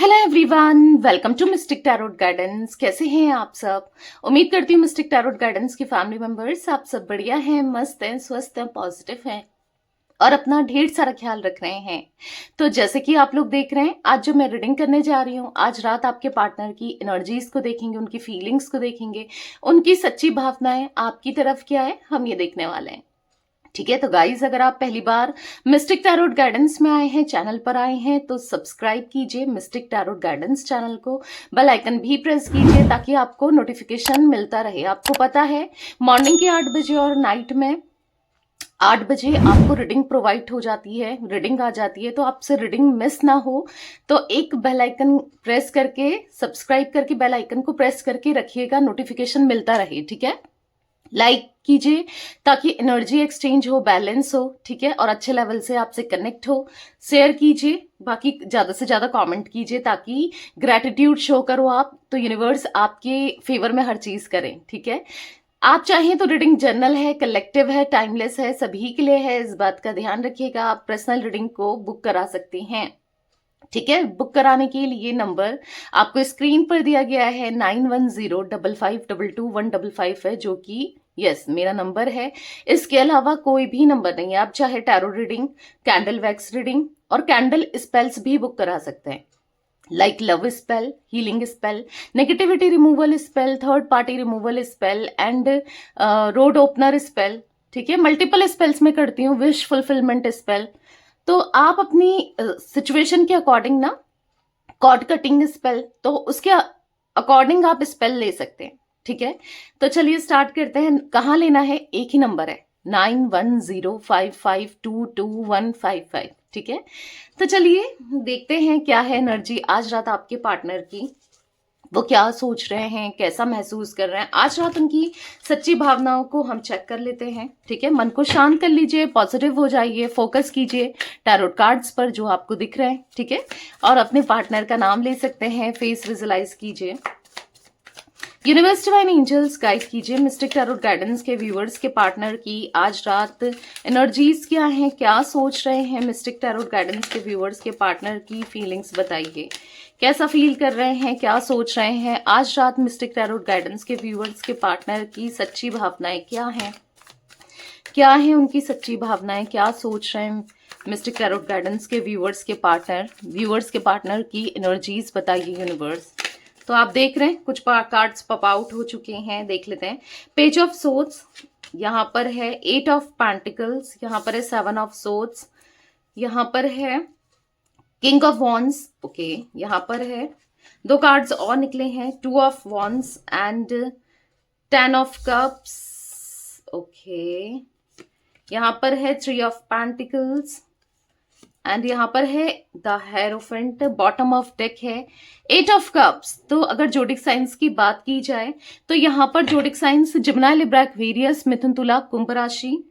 Hello everyone, welcome to mystic tarot guidance. कैसे हैं आप सब? उम्मीद करती हूँ मिस्टिक टैरोट गाइडेंस की फैमिली मेंबर्स आप सब बढ़िया हैं, मस्त हैं, स्वस्थ हैं, पॉजिटिव हैं और अपना ढेर सारा ख्याल रख रहे हैं। तो जैसे कि आप लोग देख रहे हैं, आज जो मैं रीडिंग करने जा रही हूँ, आज रात आपके पार्टनर की एनर्जीज को देखेंगे, उनकी फीलिंग्स को देखेंगे, उनकी सच्ची भावनाएं आपकी तरफ क्या है, हम ये देखने वाले हैं। ठीक है, तो गाइज अगर आप पहली बार मिस्टिक टैरोट गाइडेंस में आए हैं, चैनल पर आए हैं, तो सब्सक्राइब कीजिए मिस्टिक टैरोट गाइडेंस चैनल को, बेल आइकन भी प्रेस कीजिए ताकि आपको नोटिफिकेशन मिलता रहे। आपको पता है मॉर्निंग के 8 बजे और नाइट में 8 बजे आपको रीडिंग प्रोवाइड हो जाती है, रीडिंग आ जाती है। तो आपसे रीडिंग मिस ना हो तो एक बेल आइकन प्रेस करके, सब्सक्राइब करके बेल आइकन को प्रेस करके रखिएगा, नोटिफिकेशन मिलता रहे। ठीक है, लाइक कीजिए ताकि एनर्जी एक्सचेंज हो, बैलेंस हो। ठीक है, और अच्छे लेवल से आपसे कनेक्ट हो। शेयर कीजिए, बाकी ज्यादा से ज्यादा कमेंट कीजिए ताकि ग्रेटिट्यूड शो करो आप, तो यूनिवर्स आपके फेवर में हर चीज करें। ठीक है, आप चाहें तो रीडिंग जर्नल है, कलेक्टिव है, टाइमलेस है, सभी के लिए है, इस बात का ध्यान रखिएगा। आप पर्सनल रीडिंग को बुक करा सकते हैं। ठीक है, बुक कराने के लिए नंबर आपको स्क्रीन पर दिया गया है, 9105522155 है, जो कि यस मेरा नंबर है। इसके अलावा कोई भी नंबर नहीं है। आप चाहे tarot reading, candle wax reading और कैंडल स्पेल्स भी बुक करा सकते हैं, like love spell, healing spell, negativity removal spell, third party removal spell and road opener spell. ठीक है, मल्टीपल स्पेल्स में करती हूँ, विश फुलफिलमेंट स्पेल। तो आप अपनी सिचुएशन के अकॉर्डिंग ना, कॉर्ड कटिंग स्पेल, तो उसके अकॉर्डिंग आप स्पेल ले सकते हैं। ठीक है, तो चलिए स्टार्ट करते हैं। कहाँ लेना है? एक ही नंबर है, 9105522155। ठीक है, तो चलिए देखते हैं क्या है एनर्जी आज रात आपके पार्टनर की, वो क्या सोच रहे हैं, कैसा महसूस कर रहे हैं। आज रात उनकी सच्ची भावनाओं को हम चेक कर लेते हैं। ठीक है, मन को शांत कर लीजिए, पॉजिटिव हो जाइए, फोकस कीजिए टैरोट कार्ड्स पर जो आपको दिख रहे हैं। ठीक है, और अपने पार्टनर का नाम ले सकते हैं, फेस विजुलाइज कीजिए। यूनिवर्स डिवाइन एंजल्स गाइड कीजिए मिस्टिक टैरोट गाइडेंस के व्यूअर्स के पार्टनर की आज रात एनर्जीज क्या हैं, क्या सोच रहे हैं। मिस्टिक टैरोट गाइडेंस के व्यूअर्स के पार्टनर की फीलिंग्स बताइए, कैसा फील कर रहे हैं, क्या सोच रहे हैं। आज रात मिस्टिक टैरोट गाइडेंस के व्यूअर्स के पार्टनर की सच्ची भावनाएं क्या हैं, क्या है उनकी सच्ची भावनाएं, क्या सोच रहे हैं। मिस्टिक टैरोट गाइडेंस के व्यूअर्स के पार्टनर की एनर्जीज बताइए यूनिवर्स। तो आप देख रहे हैं कुछ कार्ड्स पॉप आउट हो चुके हैं, देख लेते हैं। पेज ऑफ सोर्ड्स, यहाँ पर है 8 ऑफ पेंटिकल्स, यहाँ पर है 7 ऑफ सोर्ड्स, यहाँ पर है किंग ऑफ वॉन्ड्स। ओके, यहाँ पर है 2 कार्ड्स और निकले हैं, 2 of wands and 10 of cups. Okay, यहाँ पर है 3 ऑफ पेंटिकल्स एंड यहाँ पर है the hierophant. Bottom of deck है 8 ऑफ कप्स। तो अगर जोडिक साइंस की बात की जाए तो यहाँ पर zodiac science Gemini, Libra, Aquarius, मिथुन, तुला, कुंभ राशि,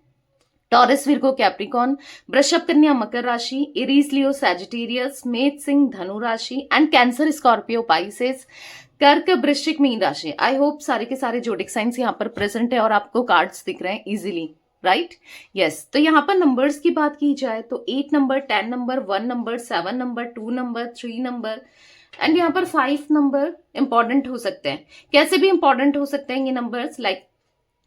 टॉरस, विर्गो, कैप्रिकॉन, वृषभ, कन्या, मकर राशि, एरीज, लियो, सैजिटेरियस, मेष, सिंह, धनु राशि एंड कैंसर, स्कॉर्पियो, पाइसेस, कर्क, वृश्चिक, मीन राशि। आई होप सारे के सारे जोडिक साइंस यहाँ पर प्रेजेंट है और आपको कार्ड्स दिख रहे हैं इजीली, राइट? यस, तो यहाँ पर नंबर्स की बात की जाए तो 8 number, 10 number, 1 number, 7 number, 2 number, 3 number and यहाँ पर 5 नंबर इंपॉर्टेंट हो सकते हैं। कैसे भी इंपॉर्टेंट हो सकते हैं ये नंबर्स, लाइक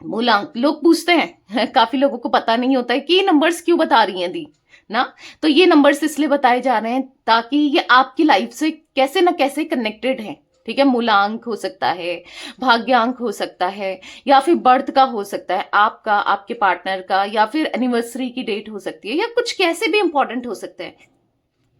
मूलांक। लोग पूछते हैं काफी लोगों को पता नहीं होता है कि ये नंबर्स क्यों बता रही हैं दी ना, तो ये नंबर्स इसलिए बताए जा रहे हैं ताकि ये आपकी लाइफ से कैसे ना कैसे कनेक्टेड है। ठीक है, मूलांक हो सकता है, भाग्यांक हो सकता है, या फिर बर्थ का हो सकता है, आपका, आपके पार्टनर का, या फिर एनिवर्सरी की डेट हो सकती है, या कुछ कैसे भी इंपॉर्टेंट हो सकते हैं।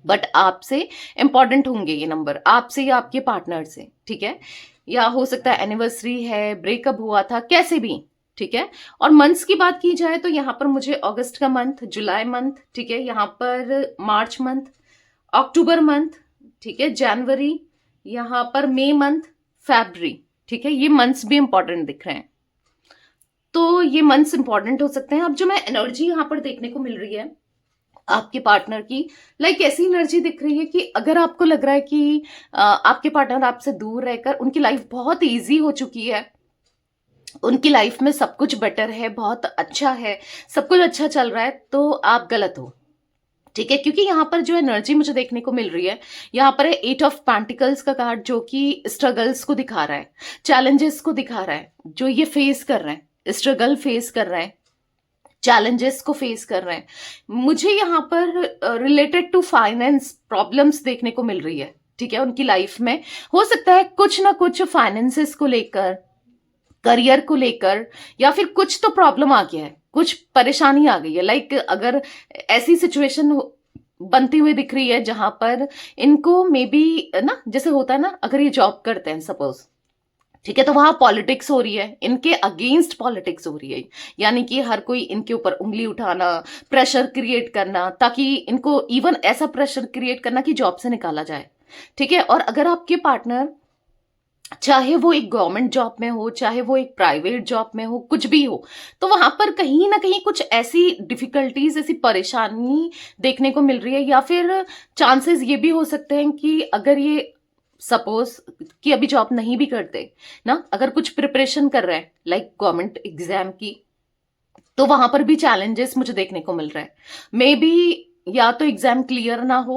बट आपसे इंपॉर्टेंट होंगे ये नंबर, आपसे या आपके पार्टनर से। ठीक है, या हो सकता है एनिवर्सरी है, ब्रेकअप हुआ था, कैसे भी। ठीक है, और मंथ्स की बात की जाए तो यहाँ पर मुझे अगस्त का मंथ, जुलाई मंथ, ठीक है, यहाँ पर मार्च मंथ, अक्टूबर मंथ, ठीक है, जनवरी, यहाँ पर मई मंथ, फरवरी। ठीक है, ये मंथ्स भी इंपॉर्टेंट दिख रहे हैं, तो ये मंथ्स इंपॉर्टेंट हो सकते हैं। अब जो मैं एनर्जी यहाँ पर देखने को मिल रही है आपके पार्टनर की, लाइक ऐसी एनर्जी दिख रही है कि अगर आपको लग रहा है कि आपके पार्टनर आपसे दूर रहकर उनकी लाइफ बहुत इजी हो चुकी है, उनकी लाइफ में सब कुछ बेटर है, बहुत अच्छा है, सब कुछ अच्छा चल रहा है, तो आप गलत हो। ठीक है, क्योंकि यहाँ पर जो एनर्जी मुझे देखने को मिल रही है, यहाँ पर है 8 ऑफ पेंटिकल्स का कार्ड, जो कि स्ट्रगल्स को दिखा रहा है, चैलेंजेस को दिखा रहा है, जो ये फेस कर रहे हैं, स्ट्रगल फेस कर रहे हैं, चैलेंजेस को फेस कर रहे हैं। मुझे यहाँ पर रिलेटेड टू फाइनेंस प्रॉब्लम्स देखने को मिल रही है। ठीक है, उनकी लाइफ में हो सकता है कुछ ना कुछ फाइनेंसेस को लेकर, करियर को लेकर, या फिर कुछ तो प्रॉब्लम आ गया है, कुछ परेशानी आ गई है। लाइक अगर ऐसी सिचुएशन बनती हुई दिख रही है जहां पर इनको मे बी ना, जैसे होता है ना, अगर ये जॉब करते हैं सपोज, ठीक है, तो वहां पॉलिटिक्स हो रही है, इनके अगेंस्ट पॉलिटिक्स हो रही है, यानी कि हर कोई इनके ऊपर उंगली उठाना, प्रेशर क्रिएट करना, ताकि इनको इवन ऐसा प्रेशर क्रिएट करना कि जॉब से निकाला जाए। ठीक है, और अगर आपके पार्टनर चाहे वो एक गवर्नमेंट जॉब में हो, चाहे वो एक प्राइवेट जॉब में हो, कुछ भी हो, तो वहां पर कहीं ना कहीं कुछ ऐसी डिफिकल्टीज, ऐसी परेशानी देखने को मिल रही है। या फिर चांसेस ये भी हो सकते हैं कि अगर ये सपोज कि अभी जॉब नहीं भी करते ना, अगर कुछ प्रिपरेशन कर रहे हैं लाइक गवर्नमेंट एग्जाम की, तो वहां पर भी चैलेंजेस मुझे देखने को मिल रहा है। मे बी या तो एग्जाम क्लियर ना हो,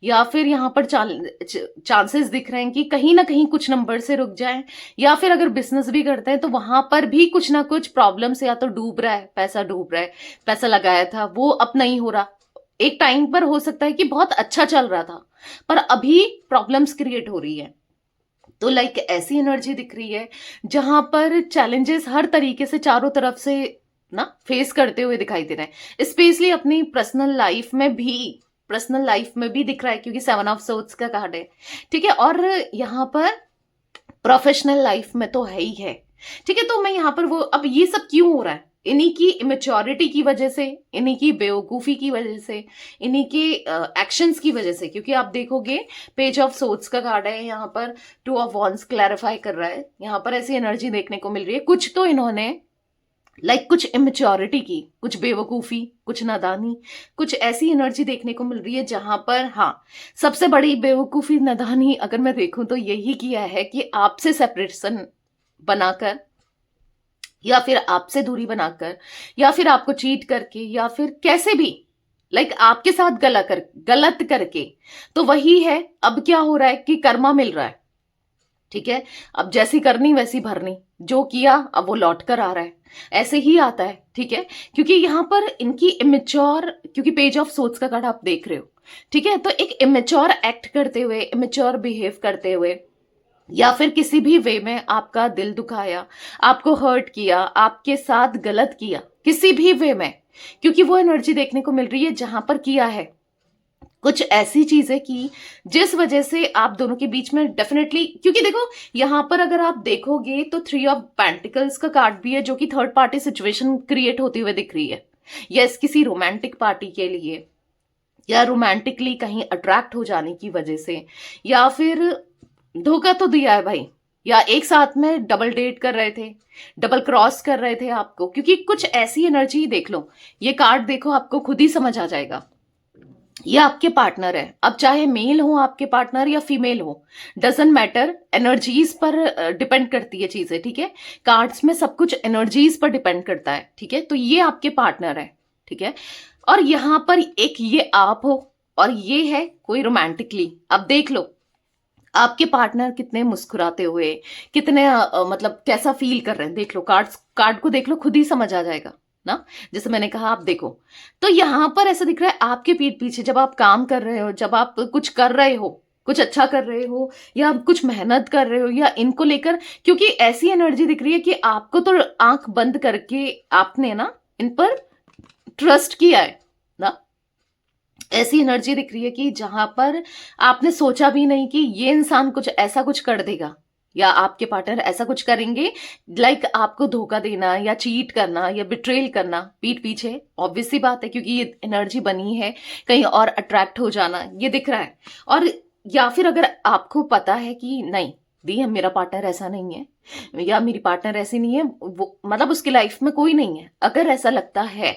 या फिर यहाँ पर चांसेस दिख रहे हैं कि कहीं ना कहीं कुछ नंबर से रुक जाए, या फिर अगर बिजनेस भी करते हैं तो वहां पर भी कुछ ना कुछ प्रॉब्लम से या तो डूब रहा है, पैसा डूब रहा है, पैसा लगाया था वो अब नहीं हो रहा। एक टाइम पर हो सकता है कि बहुत अच्छा चल रहा था, पर अभी प्रॉब्लम्स क्रिएट हो रही है। तो लाइक ऐसी एनर्जी दिख रही है जहां पर चैलेंजेस हर तरीके से चारों तरफ से ना फेस करते हुए दिखाई दे रहे हैं, स्पेशली अपनी पर्सनल लाइफ में भी दिख रहा है, क्योंकि 7 ऑफ सोर्ड्स का कार्ड है। ठीक है, और यहाँ पर प्रोफेशनल लाइफ में तो है ही है। ठीक है, तो मैं यहाँ पर वो, अब ये सब क्यों हो रहा है? इन्हीं की इमेच्योरिटी की वजह से, इन्हीं की बेवकूफी की वजह से, इन्हीं के एक्शंस की वजह से। क्योंकि आप देखोगे पेज ऑफ सोर्ड्स का कार्ड है, यहाँ पर 2 ऑफ वॉन्ड्स क्लैरिफाई कर रहा है, यहाँ पर ऐसी एनर्जी देखने को मिल रही है। कुछ तो इन्होंने कुछ इमेच्योरिटी की, कुछ बेवकूफी, कुछ नादानी, कुछ ऐसी एनर्जी देखने को मिल रही है जहां पर, हाँ, सबसे बड़ी बेवकूफी नादानी अगर मैं देखूं तो यही किया है कि आपसे सेपरेशन बनाकर, या फिर आपसे दूरी बनाकर, या फिर आपको चीट करके, या फिर कैसे भी आपके साथ गलत करके। तो वही है, अब क्या हो रहा है कि कर्मा मिल रहा है। ठीक है, अब जैसी करनी वैसी भरनी, जो किया अब वो लौट कर आ रहा है, ऐसे ही आता है। ठीक है, क्योंकि यहां पर इनकी इमेच्योर, क्योंकि पेज ऑफ सोर्ड्स का कार्ड आप देख रहे हो, ठीक है, तो एक इमेच्योर एक्ट करते हुए, इमेच्योर बिहेव करते हुए, या फिर किसी भी वे में आपका दिल दुखाया, आपको हर्ट किया, आपके साथ गलत किया किसी भी वे में, क्योंकि वो एनर्जी देखने को मिल रही है जहां पर किया है कुछ ऐसी चीजें की जिस वजह से आप दोनों के बीच में डेफिनेटली, क्योंकि देखो यहां पर अगर आप देखोगे तो 3 ऑफ पेंटिकल्स का कार्ड भी है, जो कि थर्ड पार्टी सिचुएशन क्रिएट होती हुई दिख रही है। यस, किसी रोमांटिक पार्टी के लिए, या रोमांटिकली कहीं अट्रैक्ट हो जाने की वजह से, या फिर धोखा तो दिया है भाई, या एक साथ में डबल डेट कर रहे थे, डबल क्रॉस कर रहे थे आपको, क्योंकि कुछ ऐसी एनर्जी देख लो, ये कार्ड देखो, आपको खुद ही समझ आ जाएगा। ये आपके पार्टनर है, अब चाहे मेल हो आपके पार्टनर या फीमेल हो, डजंट मैटर, एनर्जीज पर डिपेंड करती है चीजें। ठीक है, कार्ड्स में सब कुछ एनर्जीज पर डिपेंड करता है। ठीक है, तो ये आपके पार्टनर है। ठीक है, और यहां पर एक ये आप हो, और ये है कोई रोमांटिकली। अब देख लो आपके पार्टनर कितने मुस्कुराते हुए, कितने मतलब कैसा फील कर रहे हैं, देख लो, कार्ड को देख लो, खुद ही समझ आ जाएगा ना। जैसे मैंने कहा, आप देखो, तो यहां पर ऐसा दिख रहा है आपके पीठ पीछे जब आप काम कर रहे हो, जब आप कुछ कर रहे हो, कुछ अच्छा कर रहे हो, या आप कुछ मेहनत कर रहे हो, या इनको लेकर, क्योंकि ऐसी एनर्जी दिख रही है कि आपको तो आंख बंद करके आपने ना इन पर ट्रस्ट किया है ना। ऐसी एनर्जी दिख रही है कि जहां पर आपने सोचा भी नहीं कि ये इंसान कुछ ऐसा कुछ कर देगा, या आपके पार्टनर ऐसा कुछ करेंगे, आपको धोखा देना, या चीट करना, या बिट्रेल करना पीठ पीछे। ऑब्वियस सी बात है, क्योंकि ये एनर्जी बनी है, कहीं और अट्रैक्ट हो जाना ये दिख रहा है। और या फिर अगर आपको पता है कि नहीं दी, मेरा पार्टनर ऐसा नहीं है, या मेरी पार्टनर ऐसी नहीं है, वो मतलब उसकी लाइफ में कोई नहीं है, अगर ऐसा लगता है,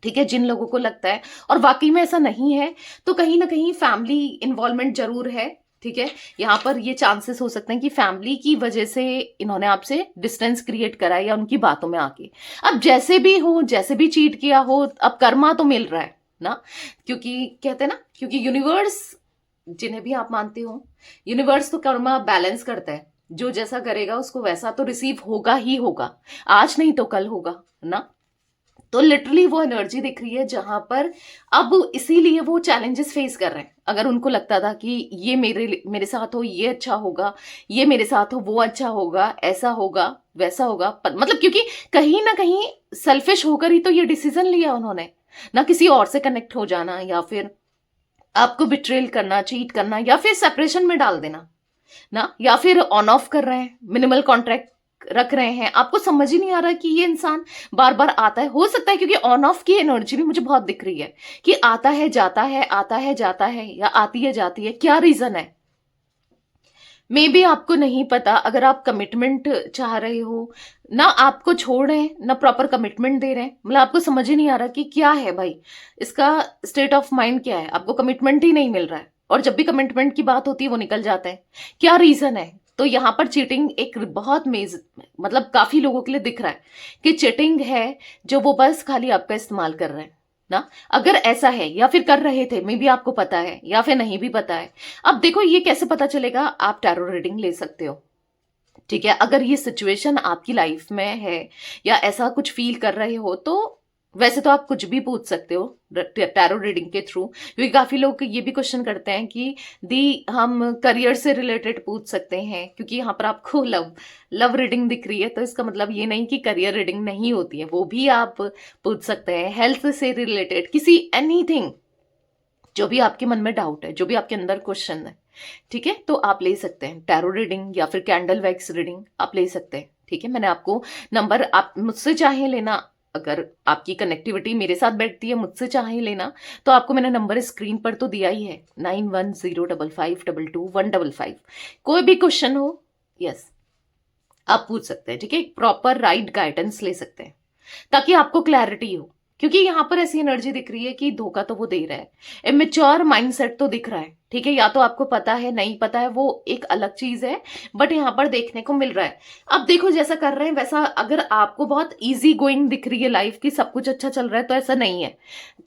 ठीक है, जिन लोगों को लगता है और वाकई में ऐसा नहीं है, तो कहीं ना कहीं फैमिली इन्वॉल्वमेंट जरूर है। ठीक है, यहाँ पर ये चांसेस हो सकते हैं कि फैमिली की वजह से इन्होंने आपसे डिस्टेंस क्रिएट करा है, या उनकी बातों में आके। अब जैसे भी हो, जैसे भी चीट किया हो, अब कर्मा तो मिल रहा है ना, क्योंकि कहते हैं ना, क्योंकि यूनिवर्स, जिन्हें भी आप मानते हो, यूनिवर्स तो कर्मा बैलेंस करता है, जो जैसा करेगा उसको वैसा तो रिसीव होगा ही होगा, आज नहीं तो कल होगा ना। तो लिटरली वो एनर्जी दिख रही है जहां पर अब इसीलिए वो चैलेंजेस फेस कर रहे हैं। अगर उनको लगता था कि ये मेरे साथ हो ये अच्छा होगा, ये मेरे साथ हो वो अच्छा होगा, ऐसा होगा वैसा होगा, मतलब क्योंकि कहीं ना कहीं सेल्फिश होकर ही तो ये डिसीजन लिया उन्होंने ना, किसी और से कनेक्ट हो जाना या फिर आपको बिट्रेल करना, चीट करना या फिर सेपरेशन में डाल देना ना, या फिर ऑन ऑफ कर रहे हैं, मिनिमल कॉन्ट्रैक्ट रख रहे हैं। आपको समझ ही नहीं आ रहा कि ये इंसान बार बार आता है, हो सकता है क्योंकि ऑन ऑफ की एनर्जी भी मुझे बहुत दिख रही है कि आता है जाता है, आता है जाता है, या आती है जाती है। क्या रीजन है? मे बी आपको नहीं पता। अगर आप कमिटमेंट चाह रहे हो ना, आपको छोड़ रहे हैं ना, प्रॉपर कमिटमेंट दे रहे हैं, मतलब आपको समझ ही नहीं आ रहा कि क्या है भाई, इसका स्टेट ऑफ माइंड क्या है। आपको कमिटमेंट ही नहीं मिल रहा है, और जब भी कमिटमेंट की बात होती है वो निकल जाता है। क्या रीजन है? तो यहाँ पर चीटिंग एक बहुत मतलब काफी लोगों के लिए दिख रहा है कि चीटिंग है, जो वो बस खाली आपका इस्तेमाल कर रहे हैं ना। अगर ऐसा है या फिर कर रहे थे, मे बी आपको पता है या फिर नहीं भी पता है। अब देखो ये कैसे पता चलेगा, आप टैरो रीडिंग ले सकते हो, ठीक है। अगर ये सिचुएशन आपकी लाइफ में है या ऐसा कुछ फील कर रहे हो, तो वैसे तो आप कुछ भी पूछ सकते हो टैरो रीडिंग के थ्रू, क्योंकि काफी लोग ये भी क्वेश्चन करते हैं कि दी हम करियर से रिलेटेड पूछ सकते हैं, क्योंकि यहाँ पर आपको लव रीडिंग दिख रही है, तो इसका मतलब ये नहीं कि करियर रीडिंग नहीं होती है, वो भी आप पूछ सकते हैं। हेल्थ से रिलेटेड किसी एनीथिंग, जो भी आपके मन में डाउट है, जो भी आपके अंदर क्वेश्चन है, ठीक है, तो आप ले सकते हैं टैरो रीडिंग या फिर कैंडल वैक्स रीडिंग आप ले सकते हैं, ठीक है। मैंने आपको नंबर, आप मुझसे चाहे लेना, अगर आपकी कनेक्टिविटी मेरे साथ बैठती है, मुझसे चाहे लेना, तो आपको मैंने नंबर स्क्रीन पर तो दिया ही है, 9105522155। कोई भी क्वेश्चन हो, यस, आप पूछ सकते हैं, ठीक है। प्रॉपर राइट गाइडेंस ले सकते हैं ताकि आपको क्लैरिटी हो, क्योंकि यहां पर ऐसी एनर्जी दिख रही है कि धोखा तो वो दे रहा है, इमेच्योर माइंडसेट तो दिख रहा है, ठीक है। या तो आपको पता है, नहीं पता है, वो एक अलग चीज है, बट यहां पर देखने को मिल रहा है। अब देखो जैसा कर रहे हैं वैसा, अगर आपको बहुत इजी गोइंग दिख रही है लाइफ की, सब कुछ अच्छा चल रहा है, तो ऐसा नहीं है।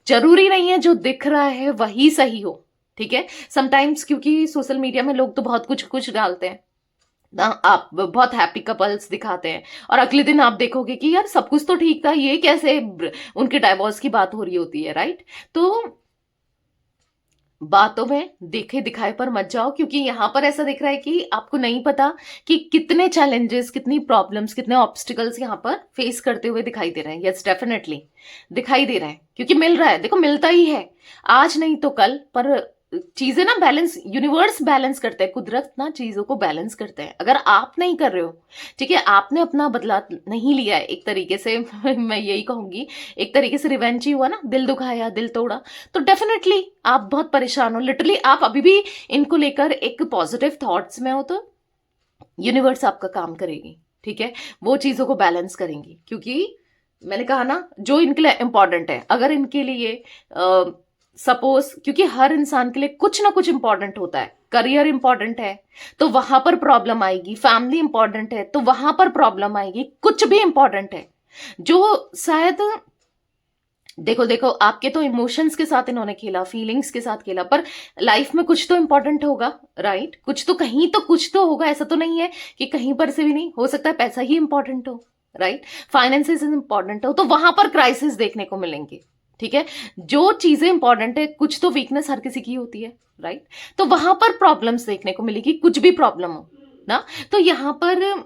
जरूरी नहीं है जो दिख रहा है वही सही हो, ठीक है। समटाइम्स क्योंकि सोशल मीडिया में लोग तो बहुत कुछ कुछ डालते हैं ना, आप बहुत हैप्पी कपल्स दिखाते हैं, और अगले दिन आप देखोगे कि यार सब कुछ तो ठीक था, ये कैसे उनके डाइवोर्स की बात हो रही होती है, राइट। तो बातों में देखे दिखाए पर मत जाओ, क्योंकि यहां पर ऐसा दिख रहा है कि आपको नहीं पता कि कितने चैलेंजेस, कितनी प्रॉब्लम्स, कितने ऑब्स्टिकल्स यहां पर फेस करते हुए दिखाई दे रहे हैं। यस, डेफिनेटली दिखाई दे रहा है, क्योंकि मिल रहा है, देखो मिलता ही है, आज नहीं तो कल। पर चीजें ना बैलेंस, यूनिवर्स बैलेंस करते हैं, कुदरत ना चीजों को बैलेंस करते हैं। अगर आप नहीं कर रहे हो, ठीक है, आपने अपना बदला नहीं लिया है, एक तरीके से मैं यही कहूंगी, एक तरीके से रिवेंज ही हुआ ना, दिल दुखाया, दिल तोड़ा, तो डेफिनेटली आप बहुत परेशान हो। लिटरली आप अभी भी इनको लेकर एक पॉजिटिव थॉट्स में हो, तो यूनिवर्स आपका काम करेगी, ठीक है, वो चीजों को बैलेंस करेंगी। क्योंकि मैंने कहा ना, जो इनके लिए इंपॉर्टेंट है, अगर इनके लिए सपोज, क्योंकि हर इंसान के लिए कुछ ना कुछ इंपॉर्टेंट होता है, करियर इंपॉर्टेंट है तो वहां पर प्रॉब्लम आएगी, फैमिली इंपॉर्टेंट है तो वहां पर प्रॉब्लम आएगी, कुछ भी इंपॉर्टेंट है जो शायद, देखो देखो आपके तो इमोशंस के साथ इन्होंने खेला, फीलिंग्स के साथ खेला, पर लाइफ में कुछ तो इंपॉर्टेंट होगा, राइट। कुछ तो कहीं तो कुछ तो होगा, ऐसा तो नहीं है कि कहीं पर से भी नहीं हो सकता है, पैसा ही इंपॉर्टेंट हो, राइट, फाइनेंसेस इंपॉर्टेंट हो, तो वहां पर क्राइसिस देखने को मिलेंगे, ठीक है। जो चीजें इंपॉर्टेंट है, कुछ तो वीकनेस हर किसी की होती है, राइट, तो वहां पर प्रॉब्लम्स देखने को मिलेगी, कुछ भी प्रॉब्लम हो ना। तो यहां पर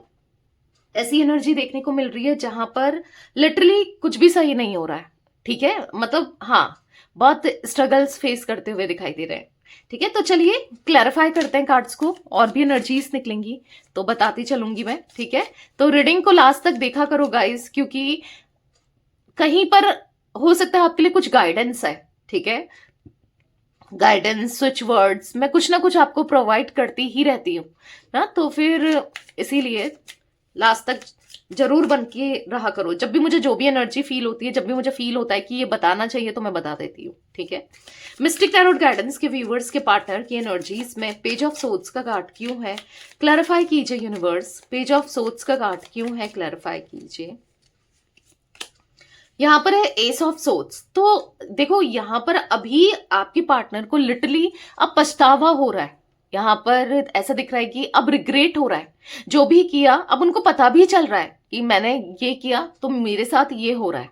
ऐसी एनर्जी देखने को मिल रही है जहां पर लिटरली कुछ भी सही नहीं हो रहा है, ठीक है, मतलब हाँ, बहुत स्ट्रगल्स फेस करते हुए दिखाई दे रहे हैं, ठीक है। तो चलिए क्लैरिफाई करते हैं कार्ड्स को, और भी एनर्जीज निकलेंगी तो बताती चलूंगी मैं, ठीक है। तो रीडिंग को लास्ट तक देखा करो गाइस, क्योंकि कहीं पर हो सकता है आपके लिए कुछ गाइडेंस है, ठीक है। गाइडेंस, स्विच वर्ड्स, मैं कुछ ना कुछ आपको प्रोवाइड करती ही रहती हूँ ना, तो फिर इसीलिए लास्ट तक जरूर बन के रहा करो। जब भी मुझे जो भी एनर्जी फील होती है, जब भी मुझे फील होता है कि ये बताना चाहिए, तो मैं बता देती हूँ, ठीक है। मिस्टिक टैरोट गाइडेंस के व्यूवर्स के पार्टनर की एनर्जीज में पेज ऑफ सोर्ड्स का कार्ड क्यों है, क्लैरिफाई कीजिए यूनिवर्स। पेज ऑफ सोर्ड्स का कार्ड क्यों है, क्लैरिफाई कीजिए यहाँ पर है एस ऑफ सोर्ड्स। तो देखो यहाँ पर अभी आपके पार्टनर को लिटरली अब पछतावा हो रहा है। यहाँ पर ऐसा दिख रहा है कि अब रिग्रेट हो रहा है जो भी किया। अब उनको पता भी चल रहा है कि मैंने ये किया तो मेरे साथ ये हो रहा है।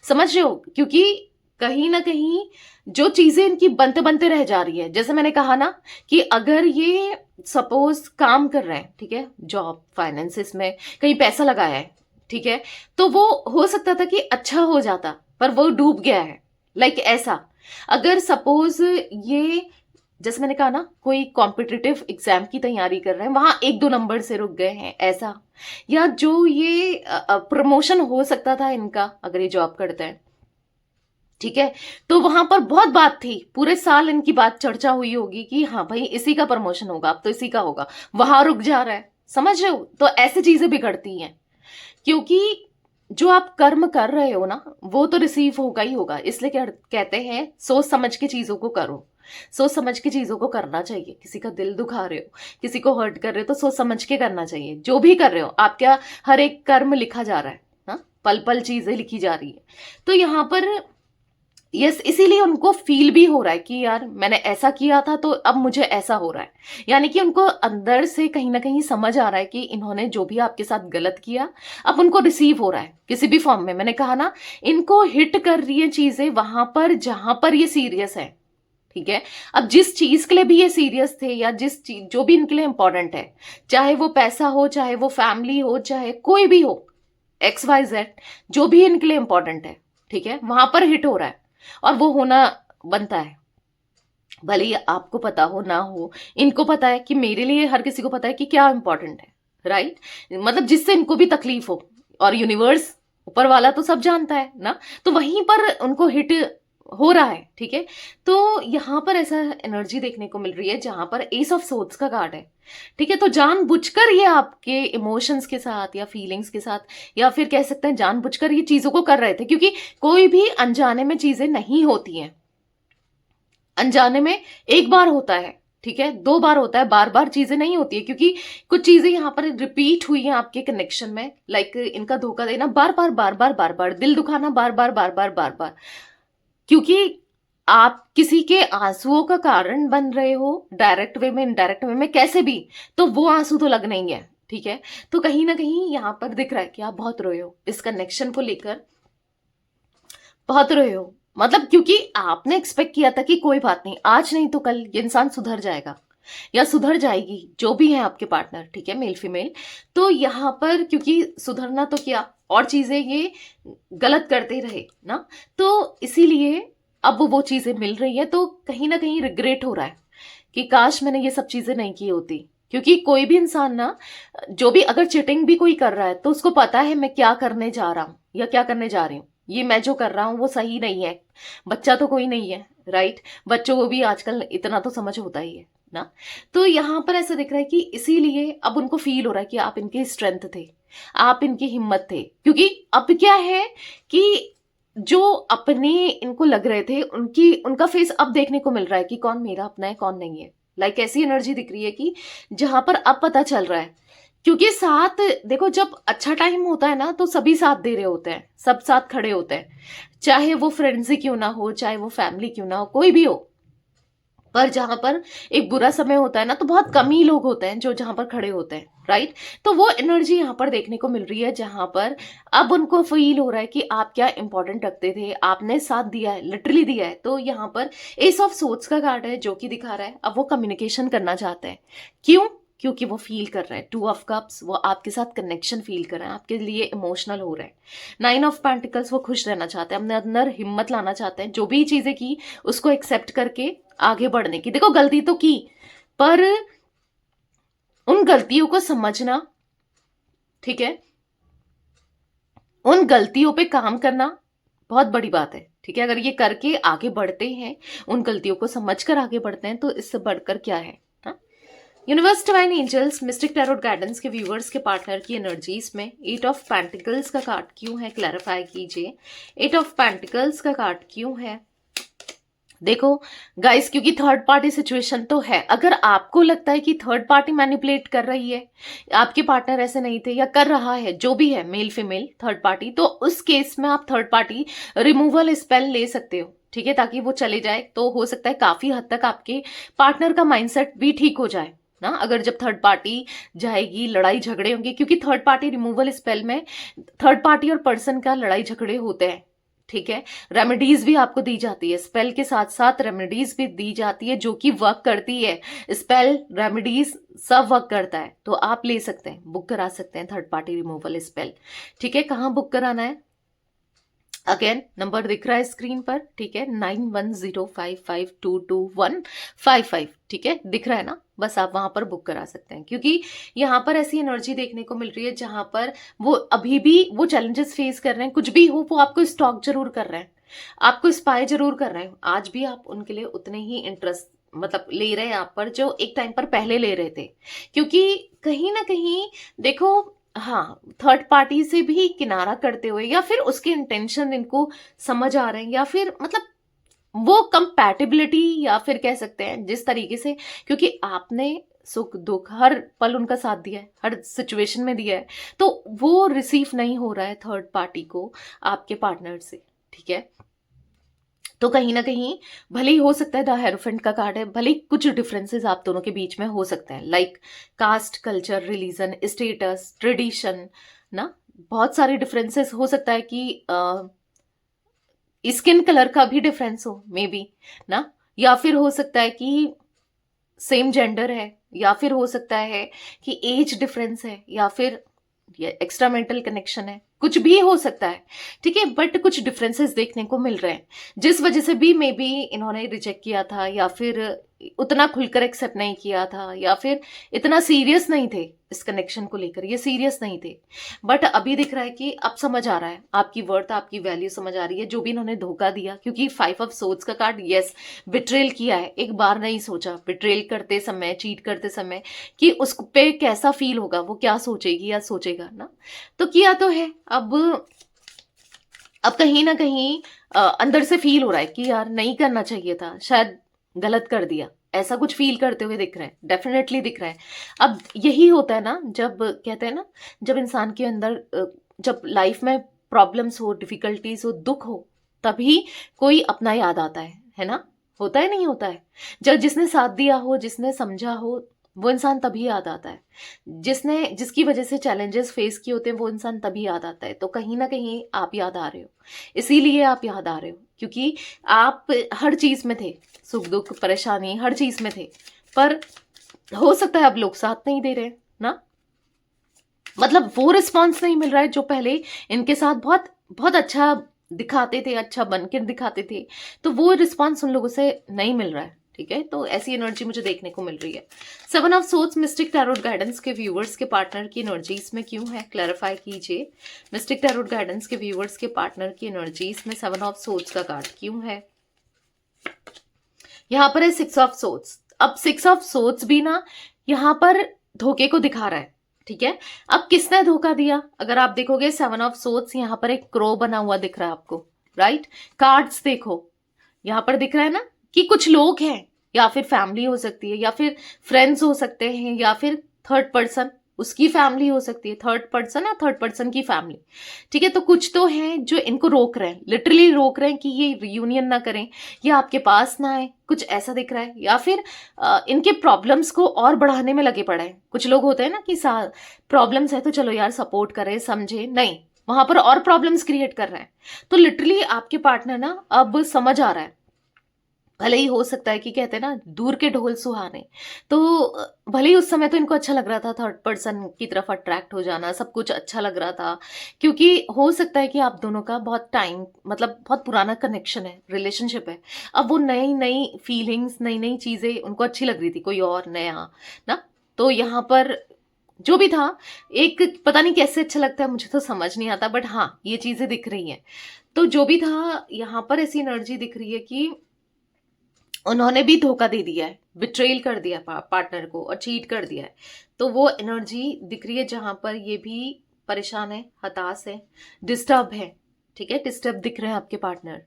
समझ रहे हो? क्योंकि कहीं ना कहीं जो चीजें इनकी बनते बनते रह जा रही है, जैसे मैंने कहा ना कि अगर ये सपोज काम कर रहे हैं, ठीक है, जॉब फाइनेंसिस में कहीं पैसा लगाया है, ठीक है, तो वो हो सकता था कि अच्छा हो जाता, पर वो डूब गया है। लाइक ऐसा, अगर सपोज ये, जैसे मैंने कहा ना, कोई कॉम्पिटिटिव एग्जाम की तैयारी कर रहे हैं, वहां 1-2 नंबर से रुक गए हैं ऐसा, या जो ये प्रमोशन हो सकता था इनका अगर ये जॉब करते हैं, ठीक है, तो वहां पर बहुत बात थी, पूरे साल इनकी बात चर्चा हुई होगी कि हाँ भाई इसी का प्रमोशन होगा, अब तो इसी का होगा, वहां रुक जा रहा है। समझ रहे हो? तो ऐसी चीजें बिगड़ती हैं, क्योंकि जो आप कर्म कर रहे हो ना वो तो रिसीव होगा ही होगा। इसलिए क्या कहते हैं, सोच समझ के चीजों को करो, सोच समझ के चीजों को करना चाहिए। किसी का दिल दुखा रहे हो, किसी को हर्ट कर रहे हो, तो सोच समझ के करना चाहिए। जो भी कर रहे हो, आपका हर एक कर्म लिखा जा रहा है, हाँ, पल पल चीजें लिखी जा रही है। तो यहाँ पर यस, इसीलिए उनको फील भी हो रहा है कि यार मैंने ऐसा किया था तो अब मुझे ऐसा हो रहा है। यानी कि उनको अंदर से कहीं ना कहीं समझ आ रहा है कि इन्होंने जो भी आपके साथ गलत किया अब उनको रिसीव हो रहा है किसी भी फॉर्म में। मैंने कहा ना, इनको हिट कर रही है चीजें वहां पर जहां पर ये सीरियस है, ठीक है। अब जिस चीज के लिए भी ये सीरियस थे, या जिस चीज जो भी इनके लिए इंपॉर्टेंट है, चाहे वो पैसा हो, चाहे वो फैमिली हो, चाहे कोई भी हो, XYZ, जो भी इनके लिए इंपॉर्टेंट है, ठीक है, वहां पर हिट हो रहा है और वो होना बनता है। भले ही आपको पता हो ना हो, इनको पता है कि मेरे लिए, हर किसी को पता है कि क्या इंपॉर्टेंट है, राइट। मतलब जिससे इनको भी तकलीफ हो, और यूनिवर्स, ऊपर वाला तो सब जानता है ना, तो वहीं पर उनको हिट हो रहा है, ठीक है। तो यहां पर ऐसा एनर्जी देखने को मिल रही है जहां पर एस ऑफ सोर्ड्स का कार्ड है, ठीक है। तो जानबूझकर ये आपके इमोशंस के साथ या फीलिंग्स के साथ, या फिर कह सकते हैं जानबूझकर ये चीजों को कर रहे थे, क्योंकि कोई भी अनजाने में चीजें नहीं होती हैं। अनजाने में एक बार होता है, ठीक है, 2 बार होता है, बार बार चीजें नहीं होती है, क्योंकि कुछ चीजें यहां पर रिपीट हुई हैं आपके कनेक्शन में। लाइक इनका धोखा देना बार बार बार बार बार बार, दिल दुखाना बार बार बार बार बार बार, क्योंकि आप किसी के आंसुओं का कारण बन रहे हो, डायरेक्ट वे में, इनडायरेक्ट वे में, कैसे भी, तो वो आंसू तो लगने ही है, ठीक है। तो कहीं ना कहीं यहां पर दिख रहा है कि आप बहुत रोए हो इस कनेक्शन को लेकर, बहुत रोए हो। मतलब क्योंकि आपने एक्सपेक्ट किया था कि कोई बात नहीं, आज नहीं तो कल ये इंसान सुधर जाएगा या सुधर जाएगी, जो भी है आपके पार्टनर, ठीक है, मेल फीमेल। तो यहाँ पर क्योंकि सुधरना तो क्या, और चीजें ये गलत करते रहे ना, तो इसीलिए अब वो चीजें मिल रही है, तो कहीं ना कहीं रिग्रेट हो रहा है कि काश मैंने ये सब चीजें नहीं की होती। क्योंकि कोई भी इंसान ना, जो भी अगर चिटिंग भी कोई कर रहा है तो उसको पता है मैं क्या करने जा रहा हूं या क्या करने जा रही हूँ, ये मैं जो कर रहा हूं वो सही नहीं है। बच्चा तो कोई नहीं है, राइट, बच्चों को भी आजकल इतना तो समझ होता ही है ना। तो यहां पर ऐसा दिख रहा है कि इसीलिए अब उनको फील हो रहा है कि आप इनकी स्ट्रेंथ थे, आप इनकी हिम्मत थे। क्योंकि अब क्या है कि जो अपने इनको लग रहे थे, उनका फेस अब देखने को मिल रहा है कि कौन मेरा अपना है कौन नहीं है। लाइक ऐसी एनर्जी दिख रही है कि जहां पर अब पता चल रहा है। क्योंकि साथ देखो, जब अच्छा टाइम होता है ना तो सभी साथ दे रहे होते हैं, सब साथ खड़े होते हैं, चाहे वो फ्रेंड्स ही क्यों ना हो, चाहे वो फैमिली क्यों ना हो, कोई भी हो। पर जहां पर एक बुरा समय होता है ना, तो बहुत कम ही लोग होते हैं जो जहां पर खड़े होते हैं, राइट। तो वो एनर्जी यहाँ पर देखने को मिल रही है जहां पर अब उनको फील हो रहा है कि आप क्या इंपॉर्टेंट रखते थे, आपने साथ दिया है, लिटरली दिया है। तो यहाँ पर एस ऑफ सोर्ड्स का कार्ड है जो कि दिखा रहा है अब वो कम्युनिकेशन करना चाहते हैं। क्यों? क्योंकि वो फील कर रहे हैं 2 ऑफ कप्स, वो आपके साथ कनेक्शन फील कर रहे हैं, आपके लिए इमोशनल हो रहे हैं। 9 ऑफ पेंटिकल्स, वो खुश रहना चाहते हैं, अपने अंदर हिम्मत लाना चाहते हैं, जो भी चीजें की उसको एक्सेप्ट करके आगे बढ़ने की। देखो गलती तो की, पर उन गलतियों को समझना, ठीक है, उन गलतियों पे काम करना बहुत बड़ी बात है, ठीक है। अगर ये करके आगे बढ़ते हैं, उन गलतियों को समझकर आगे बढ़ते हैं, तो इससे बढ़कर क्या है ना। Universe, divine angels, mystic tarot guidance के व्यूवर्स के पार्टनर की एनर्जीज में 8 ऑफ पेंटिकल्स का कार्ड क्यों है, क्लैरिफाई कीजिए। 8 ऑफ पेंटिकल्स का कार्ड क्यों है, देखो गाइस, क्योंकि थर्ड पार्टी सिचुएशन तो है। अगर आपको लगता है कि थर्ड पार्टी मैनिपुलेट कर रही है, आपके पार्टनर ऐसे नहीं थे या कर रहा है, जो भी है मेल फीमेल थर्ड पार्टी, तो उस केस में आप थर्ड पार्टी रिमूवल स्पेल ले सकते हो, ठीक है, ताकि वो चले जाए। तो हो सकता है काफी हद तक आपके पार्टनर का माइंडसेट भी ठीक हो जाए ना, अगर जब थर्ड पार्टी जाएगी, लड़ाई झगड़े होंगे, क्योंकि थर्ड पार्टी रिमूवल स्पेल में थर्ड पार्टी और पर्सन का लड़ाई झगड़े होते हैं, ठीक है। रेमेडीज भी आपको दी जाती है, स्पेल के साथ साथ रेमेडीज भी दी जाती है जो कि वर्क करती है। स्पेल, रेमेडीज सब वर्क करता है, तो आप ले सकते हैं, बुक करा सकते हैं थर्ड पार्टी रिमूवल स्पेल, ठीक है। कहाँ बुक कराना है, अगेन नंबर दिख रहा है स्क्रीन पर, ठीक है, 9105522155, ठीक है, दिख रहा है ना, बस आप वहां पर बुक करा सकते हैं। क्योंकि यहाँ पर ऐसी एनर्जी देखने को मिल रही है जहां पर वो अभी भी वो चैलेंजेस फेस कर रहे हैं, कुछ भी हो वो आपको स्टॉक जरूर कर रहे हैं, आपको स्पाई जरूर कर रहे हैं। आज भी आप उनके लिए उतने ही इंटरेस्ट मतलब ले रहे हैं आप पर, जो एक टाइम पर पहले ले रहे थे। क्योंकि कहीं ना कहीं देखो, हाँ, थर्ड पार्टी से भी किनारा करते हुए, या फिर उसके इंटेंशन इनको समझ आ रहे हैं, या फिर मतलब वो कंपैटिबिलिटी, या फिर कह सकते हैं जिस तरीके से, क्योंकि आपने सुख दुख हर पल उनका साथ दिया है, हर सिचुएशन में दिया है, तो वो रिसीव नहीं हो रहा है थर्ड पार्टी को आपके पार्टनर से, ठीक है। तो कहीं ना कहीं भले ही हो सकता है, द हेरोफेंट का कार्ड है, भले ही कुछ डिफरेंसेस आप दोनों के बीच में हो सकते हैं, like caste, culture, religion, status, tradition ना, बहुत सारे डिफरेंसेस हो सकता है कि स्किन कलर का भी डिफरेंस हो मे बी ना, या फिर हो सकता है कि सेम जेंडर है, या फिर हो सकता है कि एज डिफरेंस है, या फिर एक्स्ट्रा मेंटल कनेक्शन है, कुछ भी हो सकता है, ठीक है। बट कुछ डिफरेंसेस देखने को मिल रहे हैं, जिस वजह से भी मे बी इन्होंने रिजेक्ट किया था, या फिर उतना खुलकर एक्सेप्ट नहीं किया था, या फिर इतना सीरियस नहीं थे इस कनेक्शन को लेकर, ये सीरियस नहीं थे। बट अभी दिख रहा है कि अब समझ आ रहा है, आपकी वर्थ, आपकी वैल्यू समझ आ रही है, जो भी इन्होंने धोखा दिया। क्योंकि 5 ऑफ सोर्ड्स का कार्ड, यस, बिट्रेल किया है, एक बार नहीं सोचा बिट्रेल करते समय, चीट करते समय कि उस पे कैसा फील होगा, वो क्या सोचेगी या सोचेगा ना, तो किया तो है। अब कहीं ना कहीं अंदर से फील हो रहा है कि यार नहीं करना चाहिए था, शायद गलत कर दिया, ऐसा कुछ फील करते हुए दिख रहे हैं, डेफिनेटली दिख रहा है। अब यही होता है ना, जब कहते हैं ना, जब इंसान के अंदर जब लाइफ में प्रॉब्लम्स हो, डिफिकल्टीज हो, दुख हो, तभी कोई अपना याद आता है ना, होता है नहीं होता है। जब जिसने साथ दिया हो, जिसने समझा हो, वो इंसान तभी याद आता है। जिसकी वजह से चैलेंजेस फेस किए होते हैं, वो इंसान तभी याद आता है। तो कहीं ना कहीं आप याद आ रहे हो, इसीलिए आप याद आ रहे हो, क्योंकि आप हर चीज में थे, सुख दुख परेशानी हर चीज में थे। पर हो सकता है अब लोग साथ नहीं दे रहे ना, मतलब वो रिस्पॉन्स नहीं मिल रहा है जो पहले इनके साथ बहुत बहुत अच्छा दिखाते थे, अच्छा बनकर दिखाते थे, तो वो रिस्पॉन्स उन लोगों से नहीं मिल रहा है, ठीक है। तो ऐसी एनर्जी मुझे देखने को मिल रही है। 7 of swords mistake tarot guidance के व्यूवर्स के पार्टनर की एनर्जी इसमें क्यों है, क्लैरिफाई कीजिए। मिस्टिक टैरोट गाइडेंस के व्यूवर्स के पार्टनर की एनर्जी इसमें 7 ऑफ सोर्ड्स का कार्ड क्यों है। यहाँ पर है 6 ऑफ सोर्ड्स। अब 6 ऑफ सोर्ड्स भी ना यहाँ पर धोखे को दिखा रहा है, ठीक है। अब किसने धोखा दिया, अगर आप देखोगे 7 ऑफ सोर्ड्स यहाँ पर एक क्रो बना हुआ दिख रहा है आपको, राइट। कार्ड्स देखो, यहाँ पर दिख रहा है ना कि कुछ लोग हैं, या फिर फैमिली हो सकती है, या फिर फ्रेंड्स हो सकते हैं, या फिर थर्ड पर्सन, उसकी फैमिली हो सकती है, थर्ड पर्सन या थर्ड पर्सन की फैमिली, ठीक है। तो कुछ तो हैं जो इनको रोक रहे हैं, लिटरली रोक रहे हैं कि ये रियूनियन ना करें, या आपके पास ना आए, कुछ ऐसा दिख रहा है। या फिर इनके प्रॉब्लम्स को और बढ़ाने में लगे पड़े हैं। कुछ लोग होते हैं ना कि प्रॉब्लम्स है तो चलो यार सपोर्ट करें, समझे, नहीं, वहां पर और प्रॉब्लम्स क्रिएट कर रहे हैं। तो लिटरली आपके पार्टनर ना अब समझ आ रहा है, भले ही हो सकता है कि कहते हैं ना दूर के ढोल सुहाने, तो भले ही उस समय तो इनको अच्छा लग रहा था, थर्ड पर्सन की तरफ अट्रैक्ट हो जाना, सब कुछ अच्छा लग रहा था, क्योंकि हो सकता है कि आप दोनों का बहुत टाइम मतलब बहुत पुराना कनेक्शन है, रिलेशनशिप है। अब वो नई नई फीलिंग्स, नई नई चीजें उनको अच्छी लग रही थी, कोई और नया ना। तो यहाँ पर जो भी था, एक पता नहीं कैसे अच्छा लगता है, मुझे तो समझ नहीं आता, बट हाँ ये चीजें दिख रही हैं। तो जो भी था, यहाँ पर ऐसी एनर्जी दिख रही है कि उन्होंने भी धोखा दे दिया है, बिट्रेल कर दिया पार्टनर को और चीट कर दिया है। तो वो एनर्जी दिख रही है जहां पर ये भी परेशान है, हताश है, डिस्टर्ब है, ठीक है, डिस्टर्ब दिख रहे हैं आपके पार्टनर।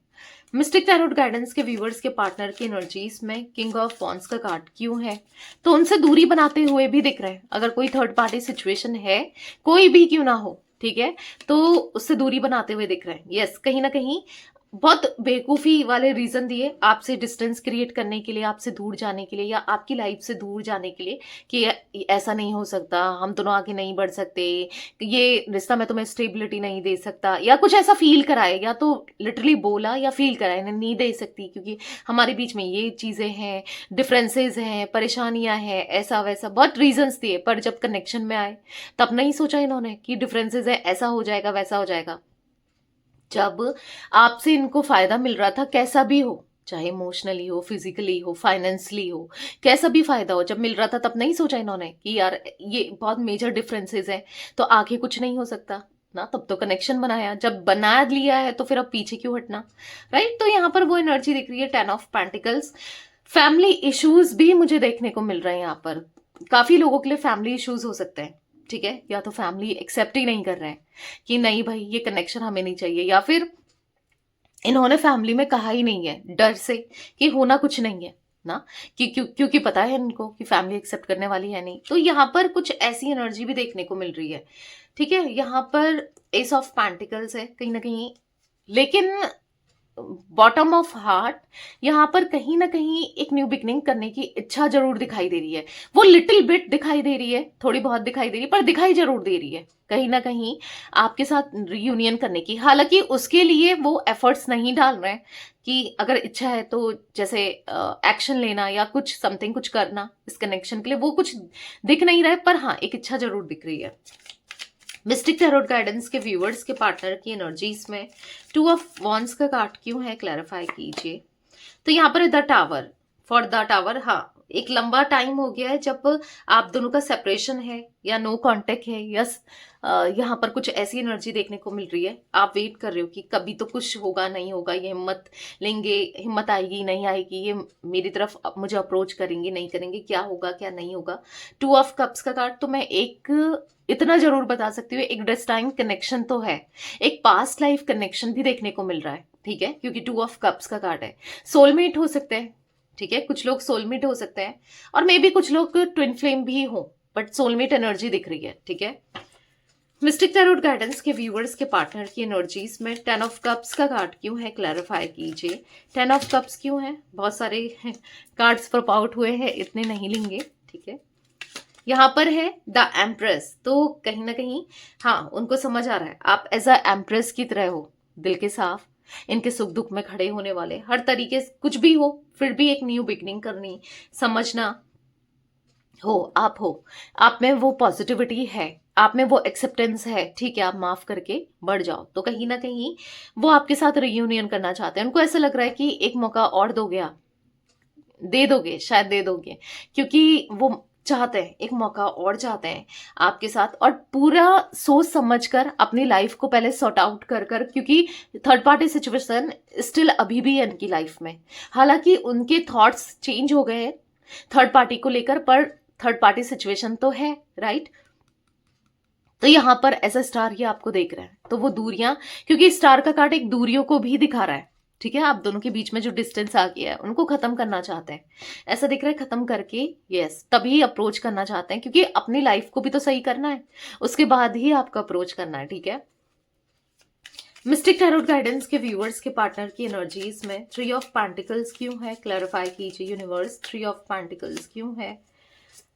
मिस्टिक टैरोट गाइडेंस के व्यूवर्स के पार्टनर की एनर्जीज में किंग ऑफ वॉन्ड्स का कार्ड क्यों है? तो उनसे दूरी बनाते हुए भी दिख रहे हैं। अगर कोई थर्ड पार्टी सिचुएशन है, कोई भी क्यों ना हो, ठीक है, तो उससे दूरी बनाते हुए दिख रहे हैं। यस, कहीं ना कहीं बहुत बेवकूफ़ी वाले रीज़न दिए आपसे डिस्टेंस क्रिएट करने के लिए, आपसे दूर जाने के लिए, या आपकी लाइफ से दूर जाने के लिए कि ऐसा नहीं हो सकता, हम दोनों आगे नहीं बढ़ सकते, ये रिश्ता मैं तुम्हें स्टेबिलिटी नहीं दे सकता, या कुछ ऐसा फील कराए, या तो लिटरली बोला या फील कराए नहीं दे सकती क्योंकि हमारे बीच में ये चीज़ें हैं, डिफरेंसेस हैं, परेशानियां हैं, ऐसा वैसा बहुत रीजंस दिए। पर जब कनेक्शन में आए तब नहीं सोचा इन्होंने कि डिफरेंसेस है, ऐसा हो जाएगा वैसा हो जाएगा। जब आपसे इनको फायदा मिल रहा था, कैसा भी हो, चाहे इमोशनली हो, फिजिकली हो, फाइनेंशियली हो, कैसा भी फायदा हो, जब मिल रहा था तब नहीं सोचा इन्होंने कि यार ये बहुत मेजर डिफरेंसेस हैं, तो आगे कुछ नहीं हो सकता ना। तब तो कनेक्शन बनाया, जब बना लिया है तो फिर अब पीछे क्यों हटना, राइट। तो यहाँ पर वो एनर्जी दिख रही है, 10 ऑफ पेंटिकल्स। फैमिली इश्यूज भी मुझे देखने को मिल रहे हैं यहाँ पर। काफी लोगों के लिए फैमिली इश्यूज हो सकते हैं, ठीक है, या तो फैमिली एक्सेप्ट ही नहीं कर रहे हैं कि नहीं भाई ये कनेक्शन हमें नहीं चाहिए, या फिर इन्होंने फैमिली में कहा ही नहीं है डर से कि होना कुछ नहीं है ना, कि क्योंकि पता है इनको कि फैमिली एक्सेप्ट करने वाली है नहीं। तो यहाँ पर कुछ ऐसी एनर्जी भी देखने को मिल रही है, ठीक है। यहाँ पर एस ऑफ पेंटिकल्स है कहीं ना कहीं, लेकिन बॉटम ऑफ हार्ट यहाँ पर कहीं ना कहीं एक न्यू बिगनिंग करने की इच्छा जरूर दिखाई दे रही है। वो लिटिल बिट दिखाई दे रही है, थोड़ी बहुत दिखाई दे रही है, पर दिखाई जरूर दे रही है कहीं ना कहीं आपके साथ रियूनियन करने की। हालांकि उसके लिए वो एफर्ट्स नहीं डाल रहे हैं कि अगर इच्छा है तो जैसे एक्शन लेना या कुछ समथिंग कुछ करना इस कनेक्शन के लिए, वो कुछ दिख नहीं रहा है, पर हाँ एक इच्छा जरूर दिख रही है। मिस्टिक टैरोट गाइडेंस के व्यूअर्स के पार्टनर की एनर्जीज में 2 ऑफ वॉन्ड्स का कार्ड क्यों है, क्लैरिफाई कीजिए। तो यहाँ पर the tower, for the tower, हाँ एक लंबा टाइम हो गया है जब आप दोनों का सेपरेशन है या नो कांटेक्ट है। यस, यहाँ पर कुछ ऐसी एनर्जी देखने को मिल रही है, आप वेट कर रहे हो कि कभी तो कुछ होगा नहीं होगा, ये हिम्मत लेंगे, हिम्मत आएगी नहीं आएगी, ये मेरी तरफ मुझे अप्रोच करेंगे नहीं करेंगे, क्या होगा क्या नहीं होगा। 2 ऑफ कप्स का कार्ड, तो मैं एक इतना जरूर बता सकती हूँ, एक डेस्टाइन कनेक्शन तो है, एक पास्ट लाइफ कनेक्शन भी देखने को मिल रहा है, ठीक है, क्योंकि 2 ऑफ कप्स का कार्ड है। सोलमेट हो सकते हैं, ठीक है, कुछ लोग सोलमेट हो सकते हैं, और मे बी कुछ लोग ट्विन फ्लेम भी हो, बट सोलमेट एनर्जी दिख रही है, ठीक है। मिस्टिक टैरोट गाइडेंस के व्यूअर्स के पार्टनर की एनर्जीज में 10 ऑफ कप्स का कार्ड क्यों है, क्लैरिफाई कीजिए। 10 ऑफ कप्स क्यों है, बहुत सारे कार्ड्स पॉप आउट हुए हैं, इतने नहीं लेंगे, ठीक है। यहाँ पर है द एम्प्रेस, तो कहीं ना कहीं हाँ उनको समझ आ रहा है आप एज अ एम्प्रेस की तरह हो, दिल के साफ, इनके सुख दुख में खड़े होने वाले, हर तरीके से कुछ भी हो फिर भी एक न्यू बिगनिंग करनी, समझना हो, आप में वो पॉजिटिविटी है, आप में वो एक्सेप्टेंस है, ठीक है, आप माफ करके बढ़ जाओ। तो कहीं ना कहीं वो आपके साथ रियूनियन करना चाहते हैं, उनको ऐसा लग रहा है कि एक मौका और दोगे, आप दे दोगे, शायद दे दोगे, क्योंकि वो चाहते हैं एक मौका और चाहते हैं आपके साथ, और पूरा सोच समझ कर अपनी लाइफ को पहले सॉर्ट आउट कर कर, क्योंकि थर्ड पार्टी सिचुएशन स्टिल अभी भी है उनकी लाइफ में। हालांकि उनके थॉट्स चेंज हो गए हैं थर्ड पार्टी को लेकर, पर थर्ड पार्टी सिचुएशन तो है, राइट। तो यहाँ पर ऐसा स्टार ही आपको देख रहा है, तो वो दूरियां, क्योंकि स्टार का कार्ड एक दूरियों को भी दिखा रहा है, ठीक है, आप दोनों के बीच में जो डिस्टेंस आ गया है उनको खत्म करना चाहते हैं, ऐसा दिख रहा है, खत्म करके यस तभी अप्रोच करना चाहते हैं, क्योंकि अपनी लाइफ को भी तो सही करना है, उसके बाद ही आपका अप्रोच करना है, ठीक है। मिस्टिक टैरोट गाइडेंस के व्यूअर्स के पार्टनर की एनर्जीज में 3 ऑफ पेंटिकल्स क्यों है, क्लैरिफाई कीजिए यूनिवर्स। 3 ऑफ पेंटिकल्स क्यों है,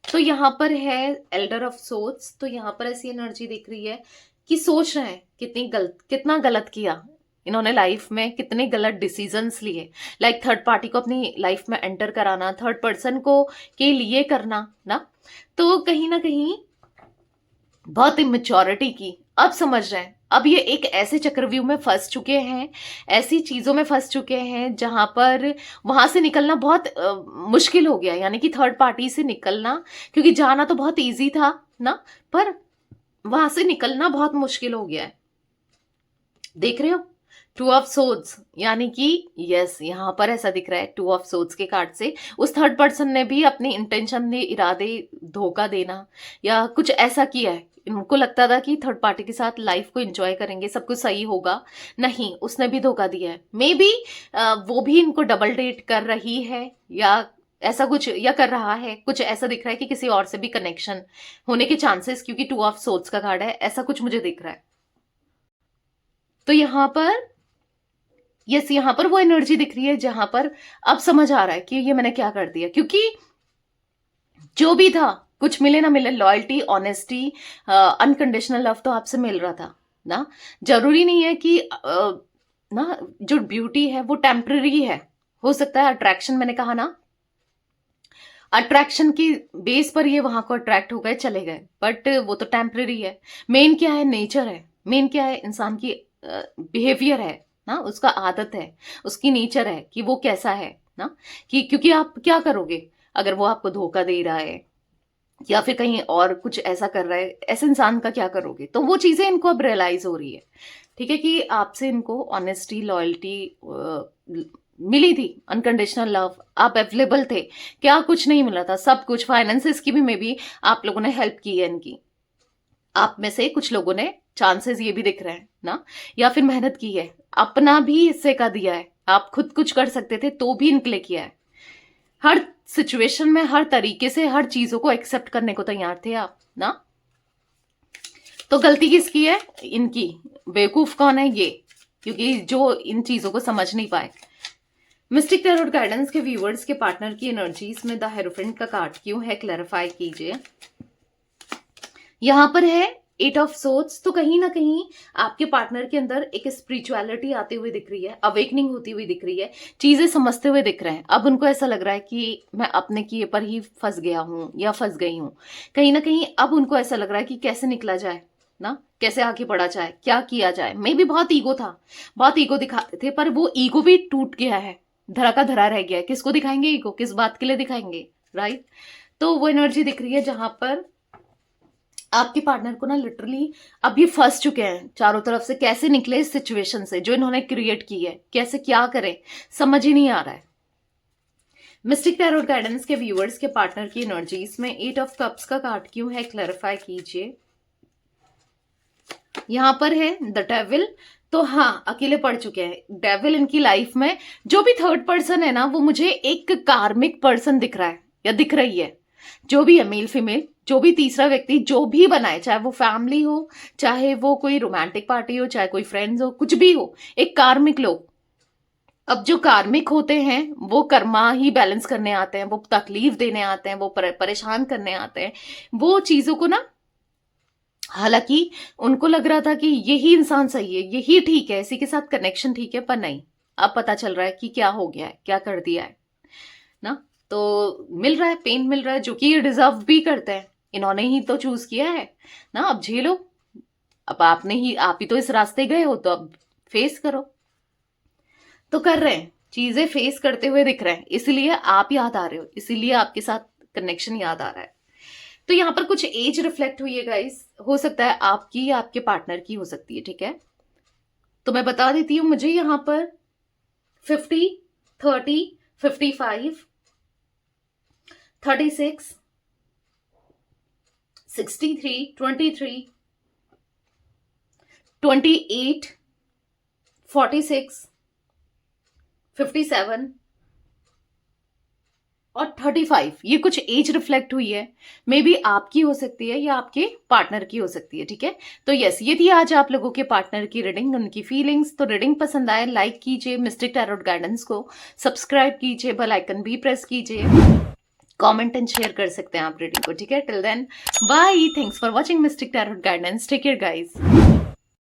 तो यहाँ पर है एल्डर ऑफ सोर्ड्स, तो यहाँ पर ऐसी एनर्जी दिख रही है कि सोच रहे हैं कितना गलत किया इन्होंने लाइफ में, कितने गलत डिसीजंस लिए, लाइक थर्ड पार्टी को अपनी लाइफ में एंटर कराना, थर्ड पर्सन को के लिए करना ना, तो कहीं ना कहीं बहुत इमेच्योरिटी की, अब समझ रहे हैं, अब ये एक ऐसे चक्रव्यूह में फंस चुके हैं, ऐसी चीजों में फंस चुके हैं जहां पर वहां से निकलना बहुत मुश्किल हो गया, यानी कि थर्ड पार्टी से निकलना, क्योंकि जाना तो बहुत इजी था ना, पर वहां से निकलना बहुत मुश्किल हो गया है, देख रहे हो 2 ऑफ सोर्ड्स, यानी कि यस यहाँ पर ऐसा दिख रहा है 2 ऑफ सोर्ड्स के कार्ड से उस थर्ड पर्सन ने भी अपनी इंटेंशन ने इरादे धोखा देना या कुछ ऐसा किया है, इनको लगता था कि थर्ड पार्टी के साथ लाइफ को एंजॉय करेंगे, सब कुछ सही होगा। नहीं, उसने भी धोखा दिया है। मे बी वो भी इनको डबल डेट कर रही है या ऐसा कुछ, या कर रहा है, कुछ ऐसा दिख रहा है कि किसी और से भी कनेक्शन होने के चांसेस, क्योंकि 2 ऑफ सोर्ड्स का कार्ड है, ऐसा कुछ मुझे दिख रहा है। तो यहाँ पर यस, यहाँ पर वो एनर्जी दिख रही है जहां पर अब समझ आ रहा है कि ये मैंने क्या कर दिया, क्योंकि जो भी था, कुछ मिले ना मिले, लॉयल्टी, ऑनेस्टी, अनकंडीशनल लव तो आपसे मिल रहा था ना। जरूरी नहीं है कि ना जो ब्यूटी है वो टेम्पररी है, हो सकता है अट्रैक्शन, मैंने कहा ना, अट्रैक्शन की बेस पर ये वहां को अट्रैक्ट हो गए, चले गए, बट वो तो टेम्पररी है। मेन क्या है, नेचर है। मेन क्या है, इंसान की बिहेवियर है ना, उसका आदत है, उसकी नेचर है कि वो कैसा है ना। कि क्योंकि आप क्या करोगे अगर वो आपको धोखा दे रहा है या फिर कहीं और कुछ ऐसा कर रहा है, ऐसे इंसान का क्या करोगे। तो वो चीजें इनको अब रियलाइज हो रही है, ठीक है, कि आपसे इनको ऑनेस्टी, लॉयल्टी मिली थी, अनकंडीशनल लव, आप अवेलेबल थे, क्या कुछ नहीं मिला था, सब कुछ। फाइनेंसेस की भी मे बी आप लोगों ने हेल्प की है इनकी, आप में से कुछ लोगों ने, चांसेस ये भी दिख रहे हैं ना, या फिर मेहनत की है, अपना भी हिस्से का दिया है। आप खुद कुछ कर सकते थे तो भी इनके लिए किया है। हर सिचुएशन में, हर तरीके से, हर चीजों को एक्सेप्ट करने को तैयार थे आप ना। तो गलती किसकी है, इनकी। बेवकूफ कौन है, ये, क्योंकि जो इन चीजों को समझ नहीं पाए। मिस्टिक टैरोट गाइडेंस के व्यूवर्स के पार्टनर की एनर्जीज में द हेरोफेंट का कार्ड क्यों है, क्लैरिफाई कीजिए। यहां पर है 8 ऑफ सोर्ड्स। तो कहीं ना कहीं आपके पार्टनर के अंदर एक स्पिरिचुअलिटी आती हुई दिख रही है, अवेकनिंग होती हुई दिख रही है, चीजें समझते हुए दिख रहे हैं। अब उनको ऐसा लग रहा है कि मैं अपने किए पर ही फंस गया हूं या फंस गई हूं। कहीं ना कहीं अब उनको ऐसा लग रहा है कि कैसे निकला जाए ना, कैसे आगे बढ़ा जाए, क्या किया जाए। मे भी बहुत ईगो था, बहुत ईगो दिखाते थे, पर वो ईगो भी टूट गया है, धरा का धरा रह गया है। किसको दिखाएंगे ईगो, किस बात के लिए दिखाएंगे, राइट। तो वो एनर्जी दिख रही है जहां पर आपके पार्टनर को ना लिटरली अब ये फंस चुके हैं चारों तरफ से। कैसे निकले इस सिचुएशन से जो इन्होंने क्रिएट की है, कैसे क्या करें, समझ ही नहीं आ रहा है। मिस्टिक टैरोट गाइडेंस के व्यूअर्स के पार्टनर की एनर्जीज में 8 ऑफ कप्स का कार्ड क्यों है, क्लैरिफाई कीजिए। यहां पर है द डेविल। तो हाँ, अकेले पड़ चुके हैं डेविल इनकी लाइफ में। जो भी थर्ड पर्सन है ना, वो मुझे एक कार्मिक पर्सन दिख रहा है या दिख रही है, जो भी है, मेल फीमेल, जो भी तीसरा व्यक्ति जो भी बनाए, चाहे वो फैमिली हो, चाहे वो कोई रोमांटिक पार्टी हो, चाहे कोई फ्रेंड्स हो, कुछ भी हो, एक कार्मिक लोग। अब जो कार्मिक होते हैं वो कर्मा ही बैलेंस करने आते हैं, वो तकलीफ देने आते हैं, वो परेशान करने आते हैं, वो चीजों को ना। हालांकि उनको लग रहा था कि यही इंसान सही है, यही ठीक है, इसी के साथ कनेक्शन ठीक है, पर नहीं, अब पता चल रहा है कि क्या हो गया है, क्या कर दिया है ना। तो मिल रहा है, पेन मिल रहा है, जो कि ये डिजर्व भी करते हैं। इन्होंने ही तो चूज किया है ना, अब झेलो। अब आप ही तो इस रास्ते गए हो, तो अब फेस करो। तो कर रहे हैं, चीजें फेस करते हुए दिख रहे हैं, इसीलिए आप याद आ रहे हो, इसीलिए आपके साथ कनेक्शन याद आ रहा है। तो यहां पर कुछ एज रिफ्लेक्ट हुई है गाइस, हो सकता है आपकी या आपके पार्टनर की हो सकती है, ठीक है। तो मैं बता देती हूं, मुझे यहां पर 50, 30, 55, 36, 63, 23, 28, 46, 57 और 35, ये कुछ एज रिफ्लेक्ट हुई है। मे बी आपकी हो सकती है या आपके पार्टनर की हो सकती है, ठीक है। तो यस, ये थी आज आप लोगों के पार्टनर की रीडिंग, उनकी फीलिंग्स। तो रीडिंग पसंद आए, लाइक कीजिए, मिस्टिक टैरोट गाइडेंस को सब्सक्राइब कीजिए, बेल आइकन भी प्रेस कीजिए, कमेंट एंड शेयर कर सकते हैं आप रीडिंग को, ठीक है। Till then bye, thanks for watching mystic tarot guidance, take care guys.